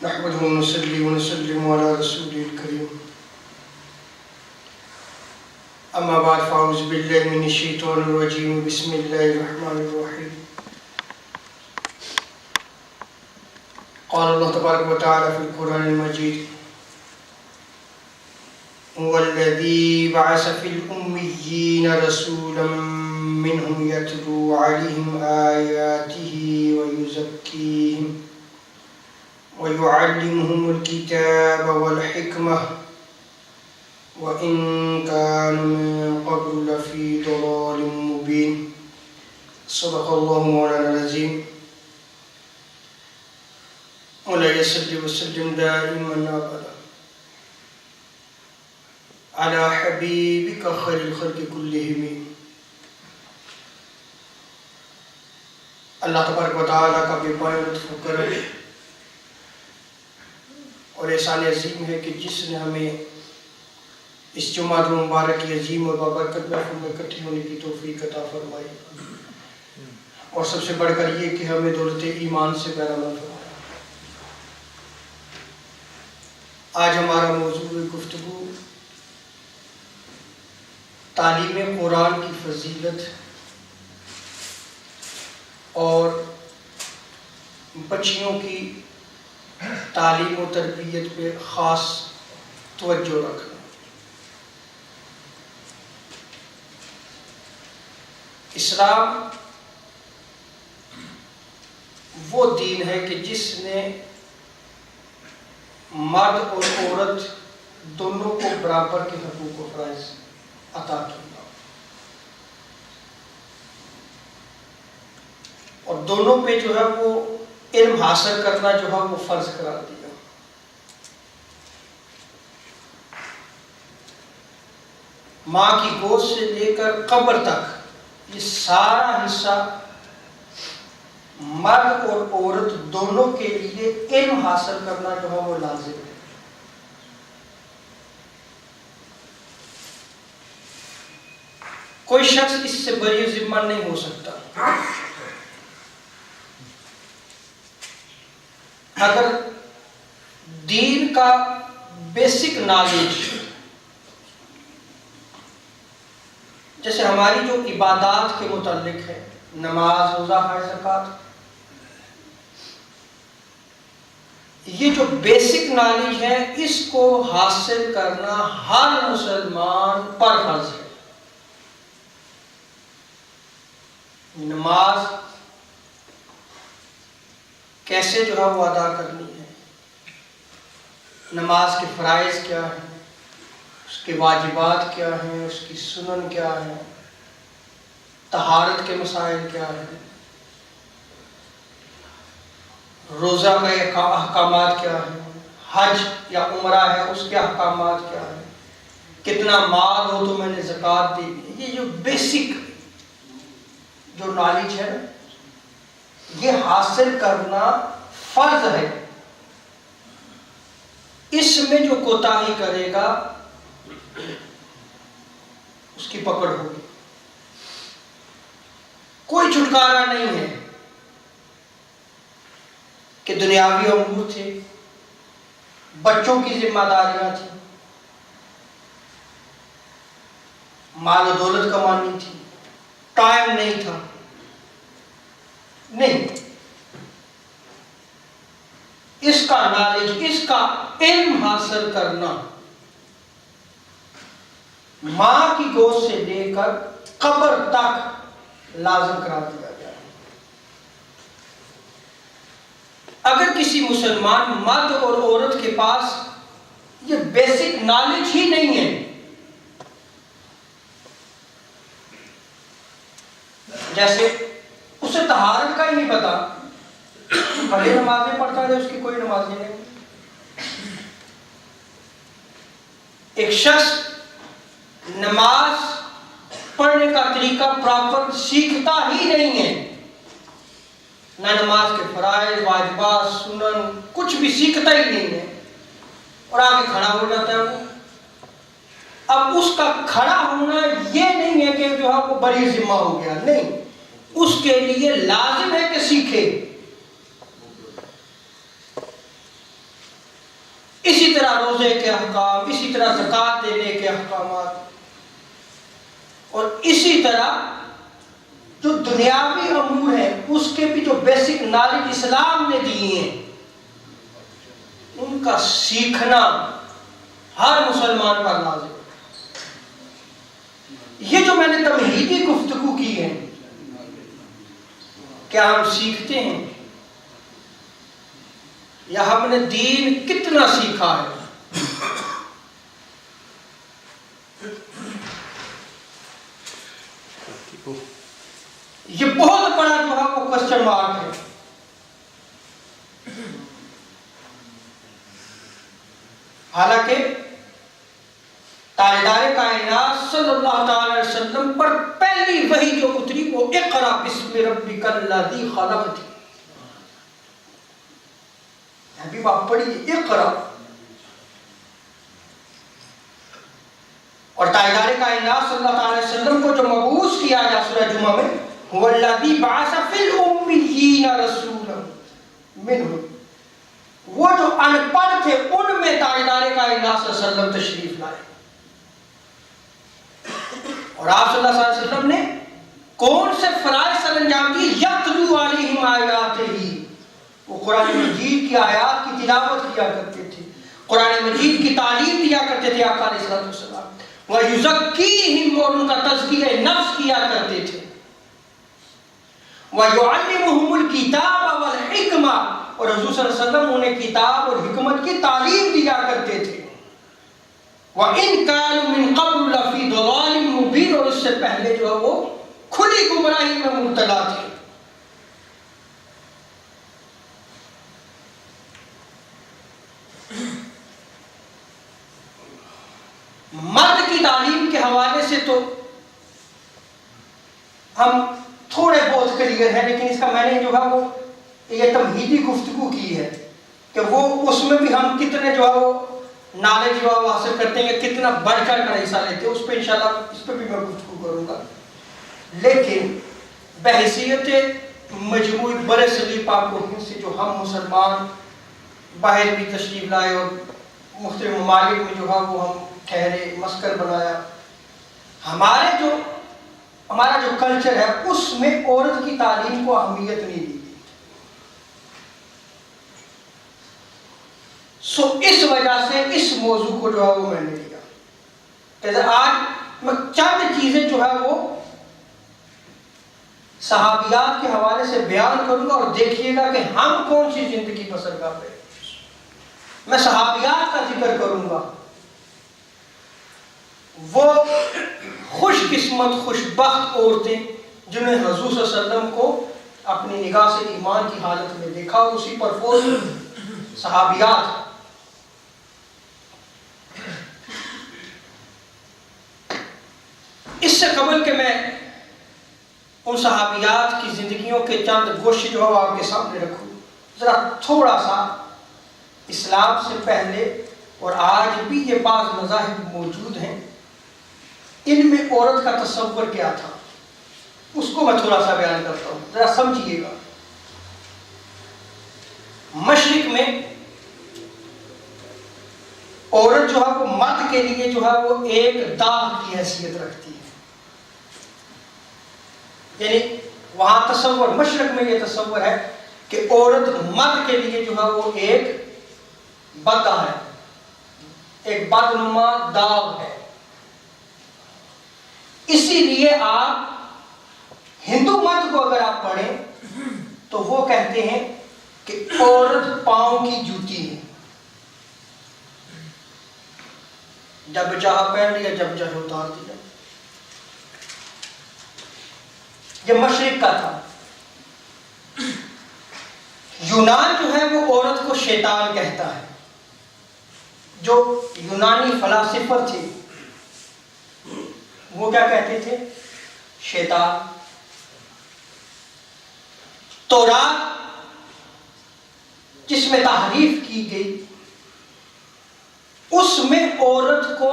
نحمده ونصلي ونسلم على رسوله الكريم. أما بعد فأعوذ بالله من الشيطان الرجيم. بسم الله الرحمن الرحيم. قال الله تبارك وتعالى في القرآن المجيد: هو الذي بعث في الأميين رسولا منهم يتلو عليهم آياته ويزكيهم ويعلمهم الكتاب والحكمة وإن كانوا من قبل لفي ضلال مبين. صدق الله مولانا العظيم. مولاي صل وسلم دائما أبدا على حبيبك خير الخلق كلهم. اللہ تبارک و تعالیٰ کا بے پناہ لطف و کرم اور احسان عظیم ہے کہ جس نے ہمیں اس جمعہ مبارک کی عظیم اور بابرکت محفل میں اکٹھے ہونے کی توفیق عطا فرمائی، اور سب سے بڑھ کر یہ کہ ہمیں دولت ایمان سے بہرمند فرمایا. آج ہمارا موضوع گفتگو تعلیم قرآن کی فضیلت اور بچیوں کی تعلیم و تربیت پہ خاص توجہ رکھنا. اسلام وہ دین ہے کہ جس نے مرد اور عورت دونوں کو برابر کے حقوق و فرائض عطا کیا اور دونوں پہ جو ہے وہ علم حاصل کرنا جو ہے وہ فرض قرار دیا. ماں کی گود سے لے کر قبر تک یہ سارا حصہ مرد اور عورت دونوں کے لیے علم حاصل کرنا جو ہے وہ لازم ہے. کوئی شخص اس سے بری ذمہ نہیں ہو سکتا. اگر دین کا بیسک نالج، جیسے ہماری جو عبادات کے متعلق ہے، نماز، روزہ، حج، زکوٰۃ، یہ جو بیسک نالج ہے اس کو حاصل کرنا ہر مسلمان پر فرض ہے. نماز کیسے جو ہے وہ ادا کرنی ہے، نماز کے فرائض کیا ہیں، اس کے واجبات کیا ہیں، اس کی سنن کیا ہیں، طہارت کے مسائل کیا ہیں، روزہ کے احکامات کیا ہیں، حج یا عمرہ ہے اس کے احکامات کیا ہیں، کتنا مال ہو تو میں نے زکوٰۃ دی. یہ جو بیسک جو نالج ہے یہ حاصل کرنا فرض ہے. اس میں جو کوتاہی کرے گا اس کی پکڑ ہوگی. کوئی چھٹکارا نہیں ہے کہ دنیاوی امور تھے، بچوں کی ذمہ داریاں تھیں، مال و دولت کمانی تھی، ٹائم نہیں تھا. نہیں، اس کا نالج، اس کا علم حاصل کرنا ماں کی گود سے لے کر قبر تک لازم قرار دیا گیا ہے. اگر کسی مسلمان مرد اور عورت کے پاس یہ بیسک نالج ہی نہیں ہے، جیسے اسے طہارت کا ہی نہیں پتا، بڑے نمازیں پڑھتا ہے اس کی کوئی نمازیں نہیں. ایک شخص نماز پڑھنے کا طریقہ پراپر سیکھتا ہی نہیں ہے، نہ نماز کے فرائض، واجبات، سنن کچھ بھی سیکھتا ہی نہیں ہے، اور آگے کھڑا ہو جاتا ہے. وہ اب اس کا کھڑا ہونا یہ نہیں ہے کہ جو ہے وہ بری ذمہ ہو گیا، نہیں، اس کے لیے لازم ہے کہ سیکھے. طرح روزے کے احکام، اسی طرح زکوٰۃ دینے کے احکامات، اور اسی طرح جو دنیاوی امور ہیں اس کے بھی جو بیسک نالج اسلام نے دیے ہیں ان کا سیکھنا ہر مسلمان پر لازم ہے۔ یہ جو میں نے تمہیدی گفتگو کی ہے، کیا ہم سیکھتے ہیں یا ہم نے دین کتنا سیکھا ہے؟ یہ بہت بڑا جو ہے وہ کوسچن مارک ہے۔ حالانکہ تاجدار کائنات صلی اللہ تعالی علیہ وسلم پر پہلی وحی جو اتری وہ اقرا بسم ربک الذی خلق تھی۔ ابھی آپ پڑھیے اقرا، اور تاجدار کائنات صلی اللہ تعالی علیہ وسلم کو جو مبعوث کیا گیا سورہ جمعہ میں، هو الذی بعث فی الامیین رسولا منہم، وہ جو ان پڑھ تھے ان میں تاجدار کائنات صلی اللہ علیہ وسلم تشریف لائے۔ اور آپ صلی اللہ علیہ وسلم نے کون سے فرائض سر انجام دی؟ یتلو علیہم آیاتہ، وہ قرآن مجید کی آیات کی تلاوت کیا کرتے تھے، قرآن مجید کی تعلیم دیا کرتے تھے آقا علیہ السلام، وَيُزَكِّيهِمْ، اور ان کا تزکیہ نفس کیا کرتے تھے، وَيُعَلِّمُهُمُ الْكِتَابَ وَالْحِكْمَةَ، اور حضور صلی اللہ علیہ وسلم انہیں کتاب اور حکمت کی تعلیم دیا کرتے تھے، وَإِنْ كَانُوا مِنْ قَبْلُ لَفِي ضَلَالٍ مُبِينٍ، اور اس سے پہلے جو ہے وہ کھلی گمراہی میں مبتلا تھے۔ مرد کی تعلیم کے حوالے سے تو ہم تھوڑے بہت کلیئر ہیں، لیکن اس کا میں نے جو ہے وہ یہ تمہیدی گفتگو کی ہے کہ وہ اس میں بھی ہم کتنے جو ہے وہ نالج جو ہے وہ حاصل کرتے ہیں، کتنا بڑھ چڑھ کر حصہ لیتے ہیں، اس پہ انشاءاللہ اس پہ بھی میں گفتگو کروں گا۔ لیکن بحیثیت مجموعی برِ صغیر پاک و ہند سے جو ہم مسلمان باہر بھی تشریف لائے اور مختلف ممالک میں جو ہے وہ ہم ٹھہرے، مسکن بنایا، ہمارا جو کلچر ہے اس میں عورت کی تعلیم کو اہمیت نہیں دی گئی۔ سو اس وجہ سے اس موضوع کو جو ہے وہ میں نے لیا کہ آج میں چند چیزیں جو ہے وہ صحابیات کے حوالے سے بیان کروں گا، اور دیکھیے گا کہ ہم کون سی زندگی بسر کر رہے ہیں۔ میں صحابیات کا ذکر کروں گا، وہ خوش قسمت خوش بخت عورتیں جنہیں حضور صلی اللہ علیہ وسلم کو اپنی نگاہ سے ایمان کی حالت میں دیکھا، اسی پر فوز صحابیات۔ اس سے قبل کہ میں ان صحابیات کی زندگیوں کے چند گوشے جو ہے آپ کے سامنے رکھوں، ذرا تھوڑا سا اسلام سے پہلے اور آج بھی یہ بعض مذاہب موجود ہیں، ان میں عورت کا تصور کیا تھا اس کو میں تھوڑا سا بیان کرتا ہوں، ذرا سمجھیے گا۔ مشرق میں عورت جو ہے وہ مرد کے لیے جو ہے وہ ایک داغ کی حیثیت رکھتی ہے، یعنی وہاں تصور، مشرق میں یہ تصور ہے کہ عورت مرد کے لیے جو ہے وہ ایک بدعہ ہے، ایک بدنما داغ ہے۔ اسی لیے آپ ہندو مت کو اگر آپ پڑھیں تو وہ کہتے ہیں کہ عورت پاؤں کی جوتی ہے، جب چاہا پہن لیا، جب چاہے اتار دیا۔ یہ مشرق کا تھا۔ یونان جو ہے وہ عورت کو شیطان کہتا ہے، جو یونانی فلاسفر تھے وہ کیا کہتے تھے؟ شیطان۔ تورات جس میں تحریف کی گئی اس میں عورت کو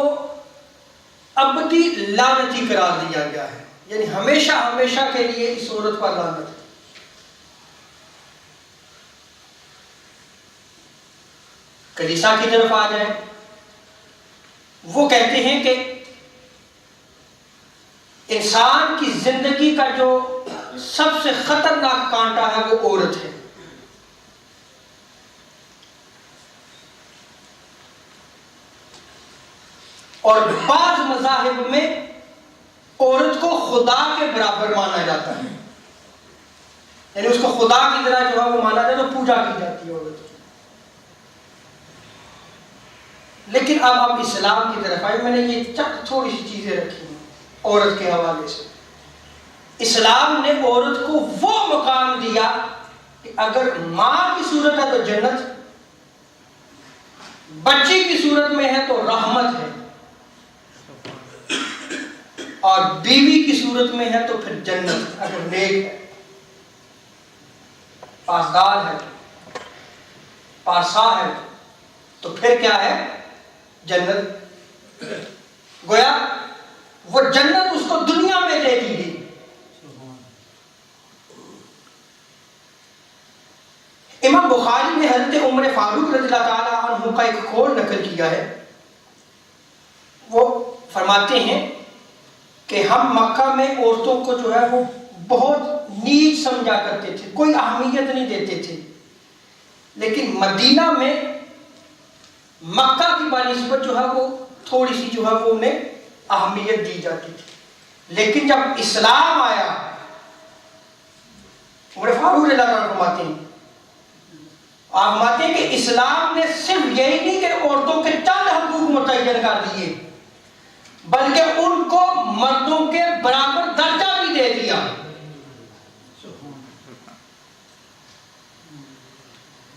ابدی لعنتی قرار دیا گیا ہے، یعنی ہمیشہ ہمیشہ کے لیے اس عورت پر لعنت ہے۔ کلیسا کی طرف آ جائیں، وہ کہتے ہیں کہ انسان کی زندگی کا جو سب سے خطرناک کانٹا ہے وہ عورت ہے. اور بعض مذاہب میں عورت کو خدا کے برابر مانا جاتا ہے، یعنی اس کو خدا کی طرح جو ہے وہ مانا جاتا ہے، تو پوجا کی جاتی ہے عورت کی. لیکن اب ہم اسلام کی طرف آئے. میں نے یہ تھوڑی سی چیزیں رکھی ہیں عورت کے حوالے سے. اسلام نے عورت کو وہ مقام دیا کہ اگر ماں کی صورت ہے تو جنت، بچی کی صورت میں ہے تو رحمت ہے، اور بیوی کی صورت میں ہے تو پھر جنت. اگر نیک ہے، پاسدار ہے، پارسا ہے، تو پھر کیا ہے؟ جنت. گویا وہ جنت اس کو دنیا میں دے دی گئی. امام بخاری نے حضرت عمر فاروق رضی اللہ تعالی عنہ کا ایک قول نقل کیا ہے. وہ فرماتے ہیں کہ ہم مکہ میں عورتوں کو جو ہے وہ بہت نیچ سمجھا کرتے تھے، کوئی اہمیت نہیں دیتے تھے. لیکن مدینہ میں مکہ کی بنسبت جو ہے وہ تھوڑی سی جو ہے وہ انہیں اہمیت دی جاتی تھی. لیکن جب اسلام آیا، عمر فاروق رضی اللہ عنہ فرماتے ہیں، آپ فرماتے ہیں کہ اسلام نے صرف یہی نہیں کہ عورتوں کے چند حقوق متعین کر دیے، بلکہ ان کو مردوں کے برابر درجہ بھی دے دیا.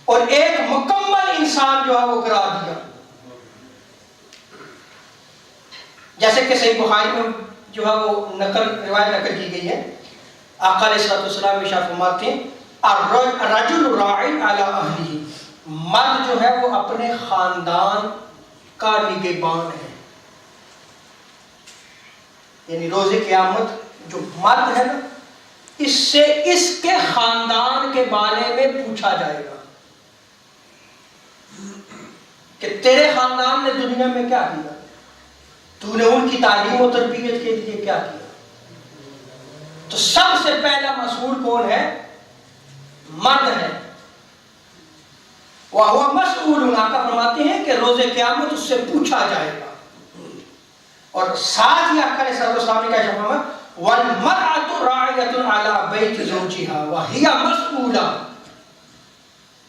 اور ایک مکمل انسان جو ہے وہ قرار دیا. جیسے کہ صحیح بخاری میں جو ہے وہ روایت نقل کی گئی ہے، آقا علیہ السلام ارشاد فرماتے ہیں الرجل راع علی اہلہ، مرد جو ہے وہ اپنے خاندان کا نگہبان ہے. یعنی روز قیامت جو مرد ہے نا، اس سے اس کے خاندان کے بارے میں پوچھا جائے گا کہ تیرے خاندان نے دنیا میں کیا کیا، تو نے ان کی تعلیم و تربیت کے لیے کیا کیا. تو سب سے پہلا مسئول کون ہے؟ مرد ہے. وَهُوَ مَسْئُولٌ، آقا فرماتے ہیں کہ روز قیامت اس سے پوچھا جائے گا. اور ساتھ ہی آقا علیہ السلام نے کیا فرمایا؟ وَالْمَرْأَةُ رَاعِيَةٌ عَلَى بَيْتِ زَوْجِهَا وَهِيَ مَسْئُولَةٌ،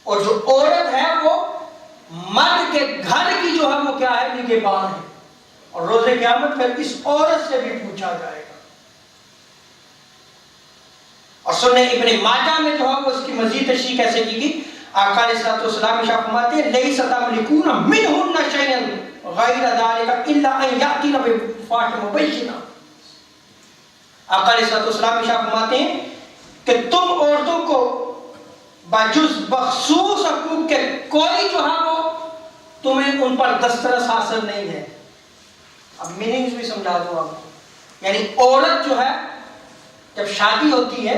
اور جو عورت ہے وہ مرد کے گھر کی جو ہے وہ کیا ہے؟ نگہبان ہے. اور روز قیامت پھر اس عورت سے بھی پوچھا جائے گا. اور سنن ابن ماجہ میں جو ہے وہ اس کی مزید تشریح کیسے کی گئی؟ آقا علیہ السلام ارشاد فرماتے ہیں لیس تملکون منہن شیئا غیر ذلک الا ان یاتین بفاحشۃ مبینہ. آقا علیہ السلام ارشاد فرماتے ہیں کہ تم عورتوں کو بجز بخصوص حقوق کے کوئی جو ہے وہ تمہیں ان پر دسترس حاصل نہیں ہے. اب میننگز بھی سمجھا دوں آپ کو. یعنی عورت جو ہے جب شادی ہوتی ہے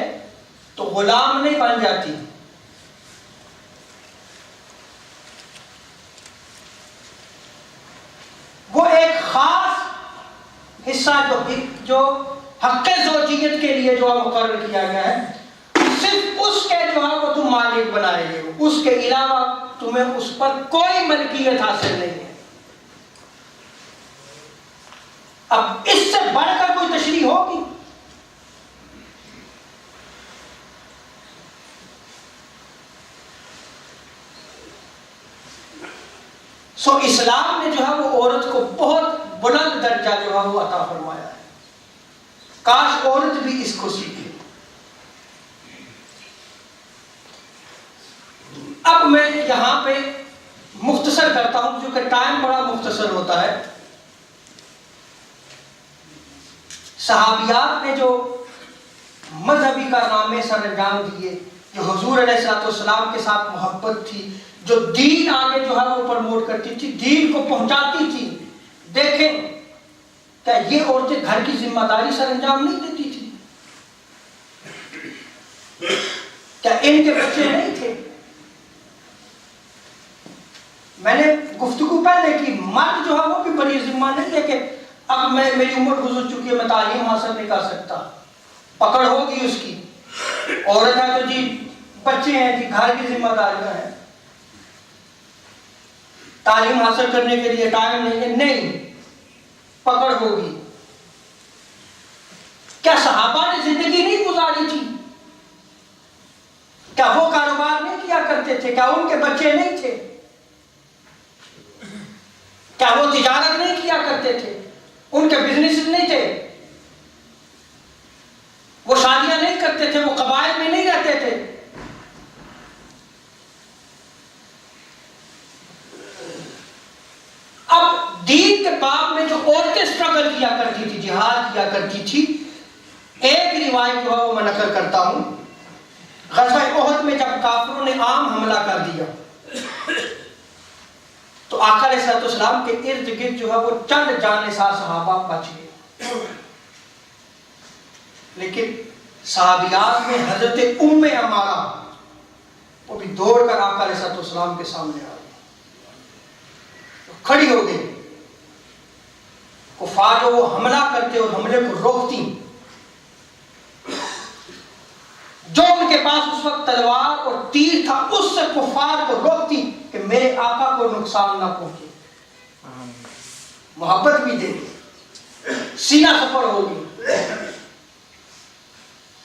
تو غلام نہیں بن جاتی، وہ ایک خاص حصہ جو حق زوجیت کے لیے جو مقرر کیا گیا ہے، صرف اس کے جو ہے وہ تم مالک بنائے گئے ہو، اس کے علاوہ تمہیں اس پر کوئی ملکیت حاصل نہیں ہے. اب اس سے بڑھ کر کوئی تشریح ہوگی؟ سو اسلام نے جو ہے وہ عورت کو بہت بلند درجہ جو ہے وہ عطا فرمایا ہے. کاش عورت بھی اس کو سیکھے. اب میں یہاں پہ مختصر کرتا ہوں کیونکہ ٹائم بڑا مختصر ہوتا ہے. صحابیات نے جو مذہبی کارنامے سر انجام دیے، جو حضور علیہ السلام کے ساتھ محبت تھی، جو دین آگے جو ہے وہ پروموٹ کرتی تھی، دین کو پہنچاتی تھی. دیکھیں کیا یہ عورتیں گھر کی ذمہ داری سر انجام نہیں دیتی تھی؟ کیا ان کے بچے نہیں تھے؟ میں نے گفتگو پہلے کی، مرد جو ہے وہ بھی بڑی ذمہ نہیں ہے کہ اب میری عمر گزر چکی ہے، میں تعلیم حاصل نہیں کر سکتا، پکڑ ہوگی اس کی. عورت ہے تو جی بچے ہیں جی، گھر کی ذمہ داریاں ہیں، تعلیم حاصل کرنے کے لیے ٹائم نہیں ہے، نہیں، پکڑ ہوگی. کیا صحابہ نے زندگی نہیں گزاری تھی؟ کیا وہ کاروبار نہیں کیا کرتے تھے؟ کیا ان کے بچے نہیں تھے؟ کیا وہ تجارت نہیں کیا کرتے تھے؟ ان کے بزنس نہیں تھے؟ وہ شادیاں نہیں کرتے تھے؟ وہ قبائل میں نہیں رہتے تھے؟ اب دین کے باب میں جو عورتیں سٹرگل کیا کرتی تھی، جہاد کیا کرتی تھی، ایک روایت جو ہے وہ میں نقل کرتا ہوں. غزوہ احد میں جب کافروں نے عام حملہ کر دیا تو آقا علیہ الصلوۃ والسلام کے ارد گرد جو ہے وہ چند جانثار صحابہ بچ گئے. لیکن صحابیات میں حضرت ام عمارہ وہ بھی دوڑ کر آقا علیہ الصلوۃ والسلام کے سامنے آ گئی، کھڑی ہو گئی. کفار جو وہ حملہ کرتے اور حملے کو روکتی، جو ان کے پاس اس وقت تلوار اور تیر تھا اس سے کفار کو روکتی کہ میرے آقا کو نقصان نہ پہنچے. محبت بھی دے گی، سینہ سفر ہوگی.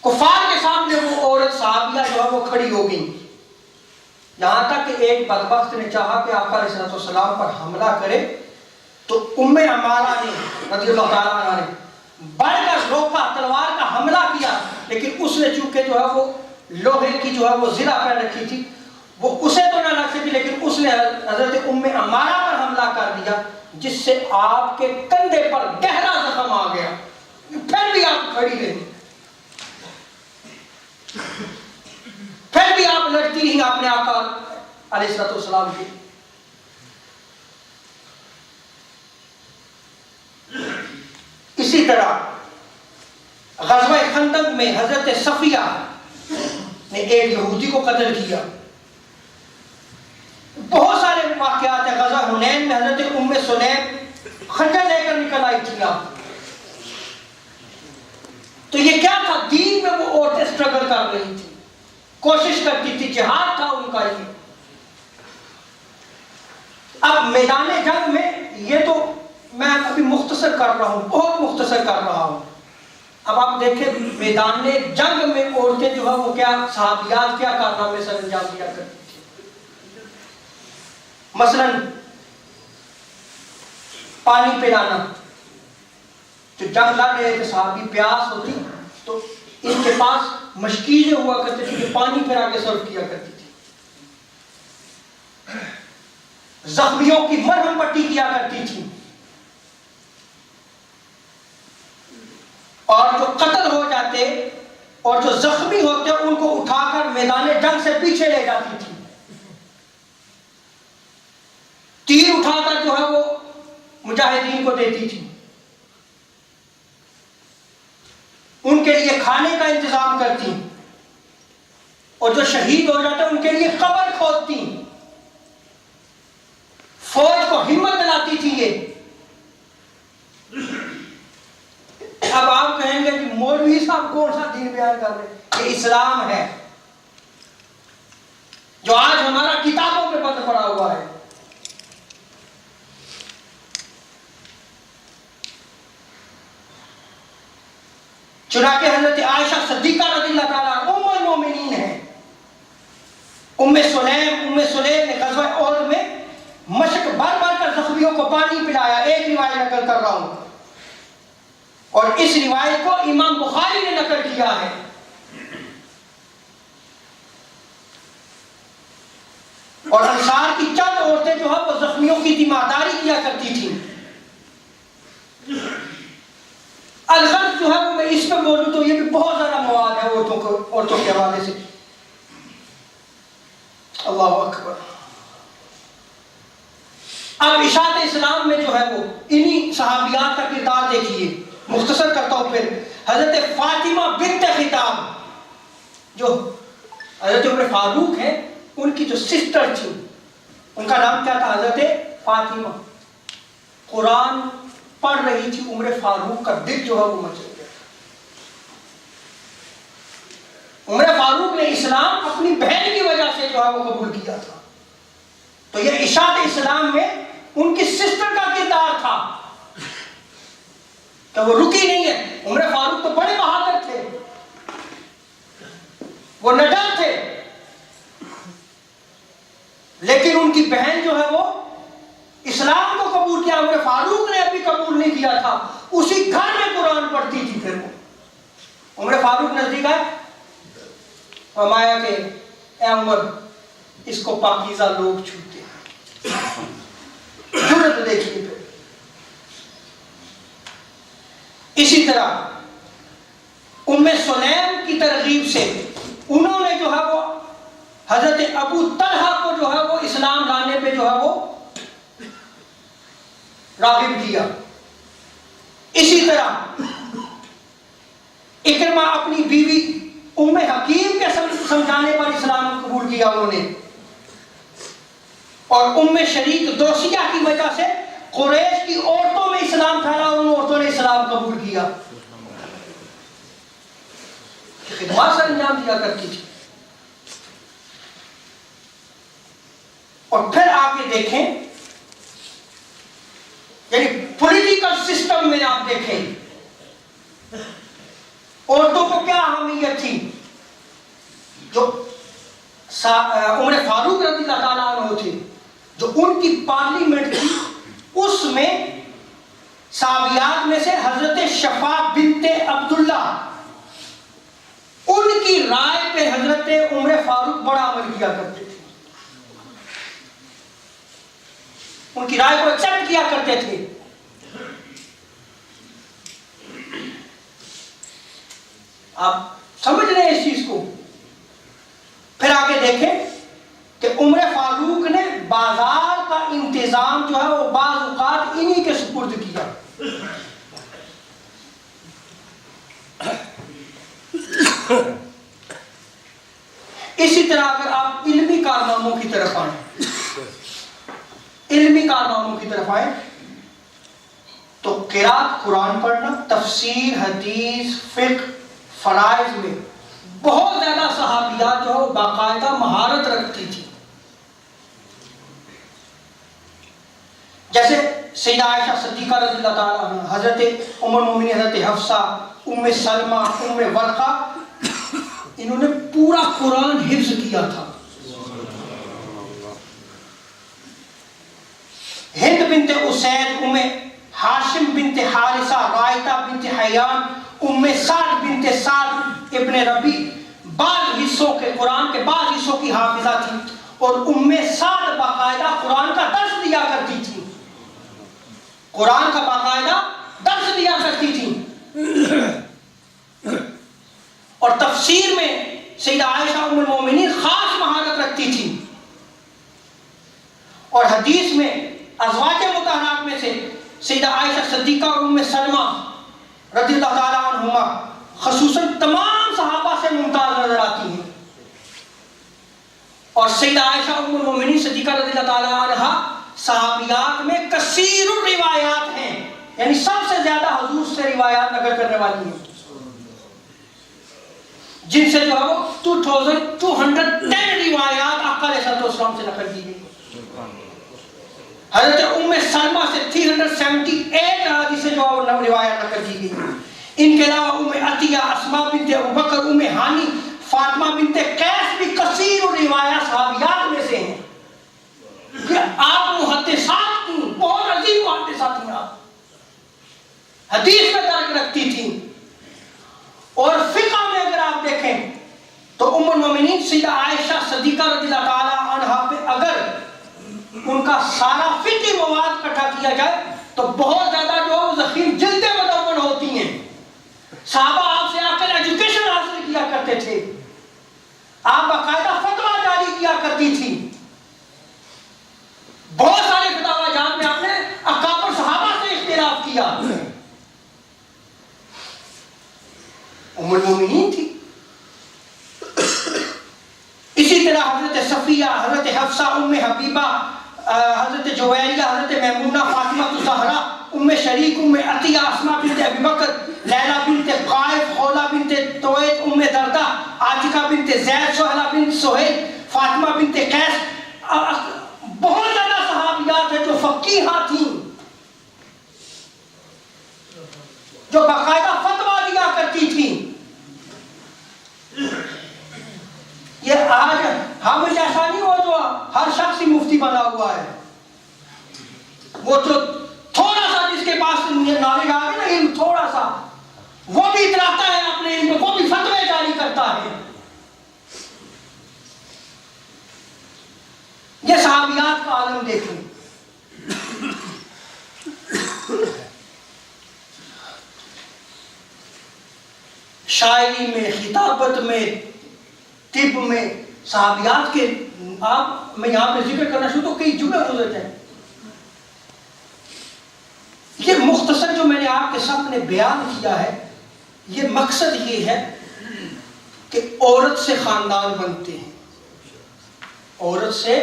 کفار کے سامنے وہ عورت صحابیہ جو ہے وہ کھڑی ہو گئی، یہاں تک کہ ایک بدبخت نے چاہا کہ آقا علیہ الصلوۃ والسلام پر حملہ کرے تو ام عمارہ نے رضی اللہ تعالیٰ عنہ نے بڑھ کر روکا، تلوار کا حملہ کیا، لیکن اس نے چونکہ جو ہے وہ لوہے کی جو ہے وہ زرہ پہن رکھی تھی، وہ اسے تو نہ لگ سکی، لیکن اس نے حضرت ام عمارہ پر حملہ کر دیا، جس سے آپ کے کندھے پر گہرا زخم آ گیا. پھر بھی آپ کھڑی رہی، پھر بھی آپ لڑتی رہی اپنے آقا علیہ الصلوۃ والسلام کی. اسی طرح غزوہ خندق میں حضرت صفیہ نے ایک یہودی کو قتل کیا. بہت سارے واقعات ہیں. غزوہ حنین میں حضرت ام سلیم خنجر لے کر نکل آئی تھی. تو یہ کیا تھا؟ دین میں وہ عورتیں سٹرگل کر رہی تھی، کوشش کرتی تھی، جہاد تھا ان کا. یہ اب میدان جنگ میں، یہ تو میں ابھی مختصر کر رہا ہوں، بہت مختصر کر رہا ہوں. اب آپ دیکھیں میدان جنگ میں عورتیں جو ہے وہ کیا صحابیات کیا کارنامے سر انجام دیا کرتی تھی. مثلا پانی پلانا، جو جنگ لڑ رہے تھے صحابی، پیاس ہوتی تو ان کے پاس مشکیزیں ہوا کرتے تھے کہ پانی پھر آگے سرو کیا کرتی تھی. زخمیوں کی مرہم پٹی کیا کرتی تھی، اور جو قتل ہو جاتے اور جو زخمی ہوتے ان کو اٹھا کر میدان جنگ سے پیچھے لے جاتی تھی. تیر اٹھا کر جو ہے وہ مجاہدین کو دیتی تھی، ان کے لیے کھانے کا انتظام کرتی، اور جو شہید ہو جاتے ان کے لیے قبر کھودتی، فوج کو ہمت دلاتی تھی. یہ اب آپ کہیں گے کہ مولوی صاحب کون سا دین بیان کر رہے ہیں؟ یہ اسلام ہے جو آج ہمارا کتابوں میں بند پڑا ہوا ہے. چنانچہ حضرت عائشہ صدیقہ رضی اللہ تعالیٰ ام المومنین ہیں. ام سلیم نے غزوہ احد میں مشق بھر بھر کر زخمیوں کو پانی پلایا. ایک روایت نقل کر رہا ہوں، اور اس روایت کو امام بخاری نے نقل کیا ہے. اور انصار کی چند عورتیں جو ہے وہ زخمیوں کی تیمارداری کیا کرتی تھیں. الغرض جو ہے وہ میں اس پہ بولوں تو یہ بھی بہت زیادہ مواد ہے عورتوں کے حوالے سے. اللہ اکبر. اب اشاعت اسلام میں جو ہے وہ انہی صحابیات کا کردار دیکھیے. مختصر کرتا ہوں پھر. حضرت فاطمہ بنت خطاب جو حضرت عمر فاروق ہیں ان کی جو سسٹر تھی، ان کا نام کیا تھا؟ حضرت فاطمہ قرآن پڑھ رہی تھی، عمر فاروق کا دل جو ہے وہ مچل گیا. عمر فاروق نے اسلام اپنی بہن کی وجہ سے جو ہے وہ قبول کیا تھا. تو یہ اشاعت اسلام میں ان کی سسٹر کا کردار تھا کہ وہ رکی نہیں ہے. عمر فاروق تو بڑے بہادر تھے، وہ نڈر تھے، لیکن ان کی بہن جو ہے وہ اسلام کو قبول کیا. عمر فاروق نے ابھی قبول نہیں کیا تھا، اسی گھر میں قرآن پڑھتی تھی. پھر وہ عمر فاروق نزدیک آئے، فرمایا کہ اے عمر، اس کو پاکیزہ لوگ چھوتے ہیں. جرت دیکھیے. پھر اسی طرح ام سلیم کی ترغیب سے انہوں نے جو ہے وہ حضرت ابو طلحہ کو جو ہے وہ اسلام لانے پہ جو ہے وہ راغب کیا. اسی طرح اکرمہ اپنی بیوی ام حکیم کے سمجھانے پر اسلام قبول کیا انہوں نے. اور ام شریک دوسیہ کی وجہ سے قریش کی عورتوں میں اسلام پھیلا اور ان عورتوں نے اسلام قبول کیا. خدمات سر انجام دیا کرتی تھی. اور پھر آگے دیکھیں، یعنی پولیٹیکل سسٹم میں آپ دیکھیں عورتوں کو کیا اہمیت تھی. جو عمر فاروق رضی اللہ تعالیٰ عنہ تھے، جو ان کی پارلیمنٹ تھی، اس میں صحابیات میں سے حضرت شفا بنت عبداللہ، ان کی رائے پہ حضرت عمر فاروق بڑا عمل کیا کرتے تھے. ان کی رائے کو ایکسپٹ کیا کرتے تھے. آپ سمجھ رہے ہیں اس چیز کو. پھر آگے دیکھیں کہ عمر فاروق نے بازار کا انتظام جو ہے وہ بعض اوقات انہی کے سپرد کیا. اسی طرح اگر آپ علمی کارناموں کی طرف آئیں، تو قرات قرآن پڑھنا، تفسیر، حدیث، فقہ، فرائض میں بہت زیادہ صحابیات جو ہے باقاعدہ مہارت رکھتی تھی. جیسے سیدہ عائشہ صدیقہ رضی اللہ تعالیٰ عنہ، حضرت ام المومنین حضرت حفصہ، ام سلمہ، ام ورقہ، انہوں نے پورا قرآن حفظ کیا تھا. ہند بنت اسید، ام ہاشم بنت حارثہ، رائتہ بنت حیان، ام سعد بنت سعد ابن ربی بعض حصوں کے قرآن کے بعض حصوں کی حافظہ تھی. اور ام سعد باقاعدہ قرآن کا درس دیا کرتی تھی. قرآن کا باقاعدہ درس دیا کرتی تھی. اور تفسیر میں سیدہ عائشہ ام المومنین خاص مہارت رکھتی تھی. اور حدیث میں ازواج مطہرات میں سے سیدہ عائشہ صدیقہ اور ام سلمہ رضی اللہ تعالیٰ عنہما خصوصاً تمام صحابہ سے ممتاز نظر آتی ہیں. اور سیدہ عائشہ ام المومنین صدیقہ رضی اللہ تعالیٰ عنہ صحابیات میں کثیر الروایات ہیں، یعنی سب سے زیادہ حضور سے روایات نقل کرنے والی ہیں، جن سے جو ہے وہ 2210 روایات آقا علیہ السلام سے نقل کی گئی. حضرت ام سلمہ سے 378 حدیثیں جو روایات نقل کی گئی. ان کے علاوہ ام عطیہ، اسماء بنت ابو بکر، ام ہانی، فاطمہ بنت قیس بھی کثیر روایات صحابیات میں سے ہیں. آپ محدثات تھیں، بہت عظیم محدثات تھیں. آپ حدیث میں درک رکھتی تھیں. اور فقہ میں اگر آپ دیکھیں تو ام المومنین سیدہ عائشہ صدیقہ رضی اللہ تعالیٰ عنہا پہ اگر ان کا سارا فقہی مواد اکٹھا کیا جائے تو بہت زیادہ جو ذخیر جلدیں مدون ہوتی ہیں. صحابہ آپ سے آ کر ایجوکیشن حاصل کیا کرتے تھے. آپ باقاعدہ فتویٰ جاری کیا کرتی تھی. بہت سارے فتاوی جات میں آپ نے اکابر صحابہ سے اختلاف کیا. ام المومنین تھی. اسی طرح حضرت صفیہ، حضرت حفصہ، ام حبیبہ، حضرت جویریہ، حضرت میمونہ، فاطمہ الزہرا، ام شریک، ام عطیہ، اسماء بنت ابی بکر، لیلہ بنت قائف، خولہ بنت تویت، ام دردہ، عاتقہ بنت زید، سہلہ بنت سہیل، فاطمہ بنت قیس، بہت زیادہ صحابیات ہیں جو فقیہہ تھیں، جو باقاعدہ فتویٰ دیا کرتی تھیں. یہ آج ہم جیسا نہیں ہو جو ہر شخص ہی مفتی بنا ہوا ہے. وہ جو تھوڑا سا جس کے پاس نالج آ گیا نا، علم تھوڑا سا، وہ بھی اتراتا ہے اپنے علم میں، وہ بھی فتوے جاری کرتا ہے. یہ صحابیات کا عالم دیکھیں. شاعری میں، خطابت میں، طب میں صحابیات کے میں یہاں پہ ذکر کرنا شروع تو کئی جملے گزرتے ہیں. یہ مختصر جو میں نے آپ کے سامنے بیان کیا ہے، یہ مقصد یہ ہے کہ عورت سے خاندان بنتے ہیں، عورت سے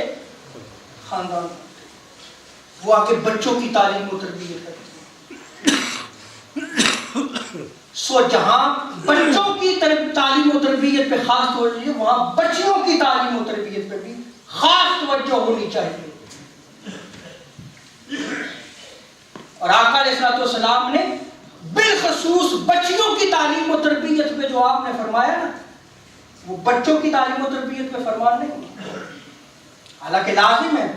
خاندان بنتے ہیں، وہ آ کے بچوں کی تعلیم و تربیت کرتے ہیں. سو جہاں بچوں کی تعلیم و تربیت پہ خاص توجہ ہے، وہاں بچیوں کی تعلیم و تربیت پہ بھی خاص توجہ ہونی چاہیے. اور آقا علیہ الصلوۃ والسلام نے بالخصوص بچیوں کی تعلیم و تربیت پہ جو آپ نے فرمایا نا، وہ بچوں کی تعلیم و تربیت پہ فرمان نہیں، حالانکہ لازم ہے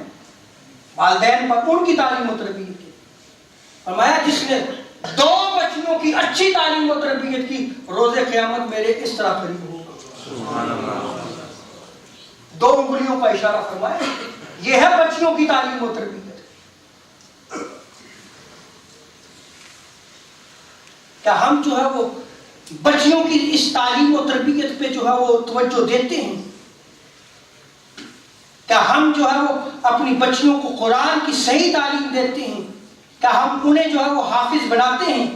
والدین پر ان کی تعلیم و تربیت کی. فرمایا جس نے 2 بچیوں کی اچھی تعلیم و تربیت کی، روز قیامت میرے اس طرح قریب ہوگا. 2 انگلیوں کا اشارہ فرمایا. یہ ہے بچیوں کی تعلیم و تربیت. کیا ہم جو ہے وہ بچیوں کی اس تعلیم و تربیت پہ جو ہے وہ توجہ دیتے ہیں؟ کیا ہم جو ہے وہ اپنی بچیوں کو قرآن کی صحیح تعلیم دیتے ہیں؟ کیا ہم انہیں جو ہے وہ حافظ بناتے ہیں؟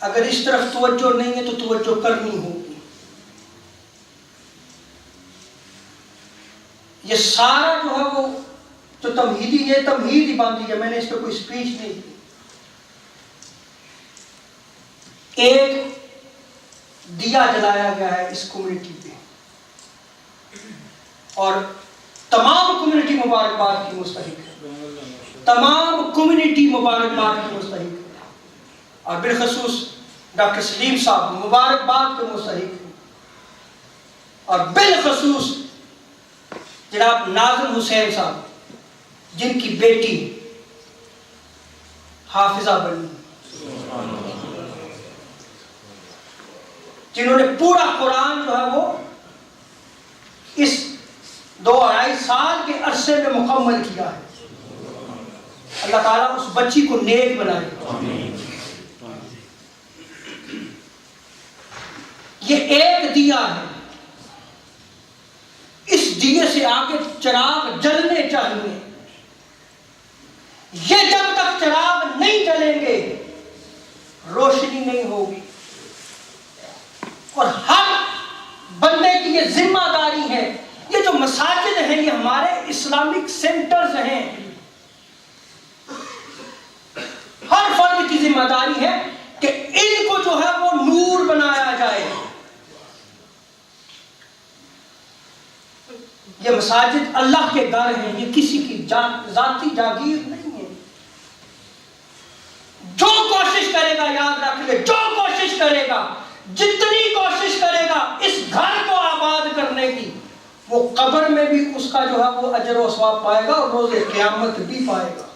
اگر اس طرف توجہ نہیں ہے تو توجہ کرنی ہوگی. یہ سارا جو ہے وہ جو تمہیدی، یہ تمہید ہی باندھی ہے، میں نے اس پہ کوئی سپیچ نہیں کی. ایک دیا جلایا گیا ہے اس کمیونٹی پہ، اور تمام کمیونٹی مبارکباد کی مستحق ہے، تمام کمیونٹی مبارکباد کی مستحق ہے، اور بالخصوص ڈاکٹر سلیم صاحب مبارکباد کے مستحق ہیں، اور بالخصوص جناب ناظم حسین صاحب جن کی بیٹی حافظہ بنی، جنہوں نے پورا قرآن جو ہے وہ اس 2-2.5 سال کے عرصے میں مکمل کیا ہے. اللہ تعالیٰ اس بچی کو نیک بنائے. یہ ایک دیا ہے، اس دیے سے آگے چراغ جلنے چاہیے. یہ جب تک چراغ نہیں جلیں گے روشنی نہیں ہوگی. اور ہر بندے کی یہ ذمہ داری ہے، یہ جو مساجد ہیں یہ ہمارے اسلامک سینٹرز ہیں، ہر فرد کی ذمہ داری ہے کہ ان کو جو ہے وہ نور بنایا جائے. یہ مساجد اللہ کے گھر ہیں، یہ کسی کی ذاتی جاگیر نہیں ہے. جو کوشش کرے گا، یاد رکھ لے، جو کوشش کرے گا، جتنی کوشش کرے گا اس گھر کو آباد کرنے کی، وہ قبر میں بھی اس کا جو ہے وہ اجر و ثواب پائے گا اور روز قیامت بھی پائے گا.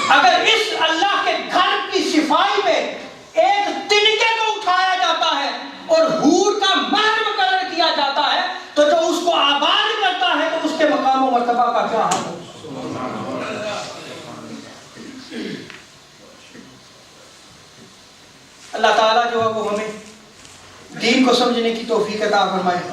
اگر اس اللہ کے گھر کی صفائی میں ایک تنکے کو اٹھایا جاتا ہے اور حور کا مہر مقرر کیا جاتا ہے تو جو اس کو آباد کرتا ہے تو اس کے مقام و مرتبہ کا کیا حال ہو. اللہ تعالیٰ جو ہے وہ ہمیں دین کو سمجھنے کی توفیق عطا فرمائے.